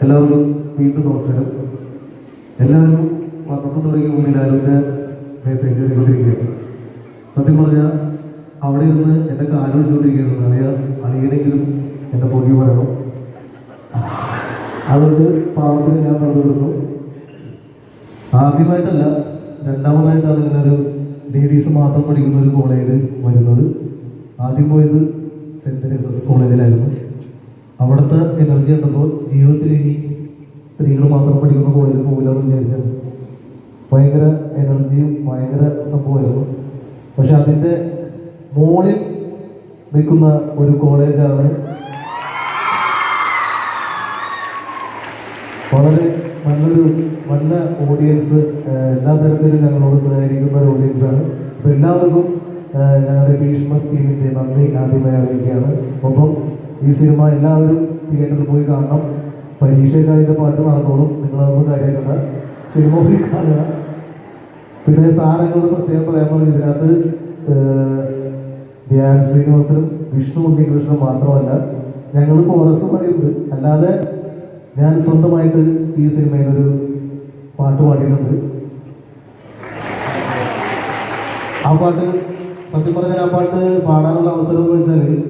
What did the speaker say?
എല്ലാവർക്കും വീണ്ടും നമസ്കാരം. എല്ലാവരും വന്നപ്പോൾ തുടങ്ങിയ മുന്നിൽ ആരോഗ്യ കയറിക്കൊണ്ടിരിക്കുകയാണ്. സത്യം പറഞ്ഞാൽ അവിടെ നിന്ന് എൻ്റെ കാലൊഴിച്ചുകൊണ്ടിരിക്കുകയാണ്. അളിയനെങ്കിലും എൻ്റെ പൊടി പറയണം. അതുകൊണ്ട് പാവത്തിന് ഞാൻ പങ്കെടുക്കുന്നു. ആദ്യമായിട്ടല്ല, രണ്ടാമതായിട്ടാണ് ഇങ്ങനൊരു ലേഡീസ് മാത്രം പഠിക്കുന്ന ഒരു കോളേജിൽ വരുന്നത്. ആദ്യം പോയത് സെൻറ്റ് തെരേസസ് കോളേജിലായിരുന്നു. അവിടുത്തെ എനർജി കണ്ടപ്പോൾ ജീവിതത്തിൽ ഇനി സ്ത്രീകൾ മാത്രം പഠിക്കുന്ന കോളേജിൽ പോകില്ലെന്ന് വിചാരിച്ചത്. ഭയങ്കര എനർജിയും ഭയങ്കര സംഭവമായിരുന്നു. പക്ഷെ അതിൻ്റെ മുകളിൽ നിൽക്കുന്ന ഒരു കോളേജാണ്. വളരെ നല്ല ഓഡിയൻസ്, എല്ലാ തരത്തിലും ഞങ്ങളോട് സഹകരിക്കുന്ന ഒരു ഓഡിയൻസാണ്. അപ്പോൾ എല്ലാവർക്കും ഞങ്ങളുടെ ഭീഷ്മ ടീമിൻ്റെ നന്ദി ആദ്യമായി അറിയിക്കുകയാണ്. ഒപ്പം ഈ സിനിമ എല്ലാവരും തിയേറ്ററിൽ പോയി കാണണം. പരീക്ഷക്കാരിൻ്റെ പാട്ട് നടന്നോളും, നിങ്ങളതൊന്നും കാര്യമാക്കണ്ട, സിനിമ പോയി കാണുക. പിന്നെ സാറങ്ങളോട് പ്രത്യേകം പറയാൻ പറഞ്ഞു, ഇതിനകത്ത് ധ്യാൻ ശ്രീനിവാസനും വിഷ്ണു ഉണ്ണികൃഷ്ണൻ മാത്രമല്ല, ഞങ്ങൾ കോറസ് പറയുന്നത്. അല്ലാതെ ഞാൻ സ്വന്തമായിട്ട് ഈ സിനിമയിലൊരു പാട്ട് പാടിയിട്ടുണ്ട്. ആ പാട്ട് സത്യം പറഞ്ഞാൽ ആ പാട്ട് പാടാനുള്ള അവസരം എന്ന് വെച്ചാൽ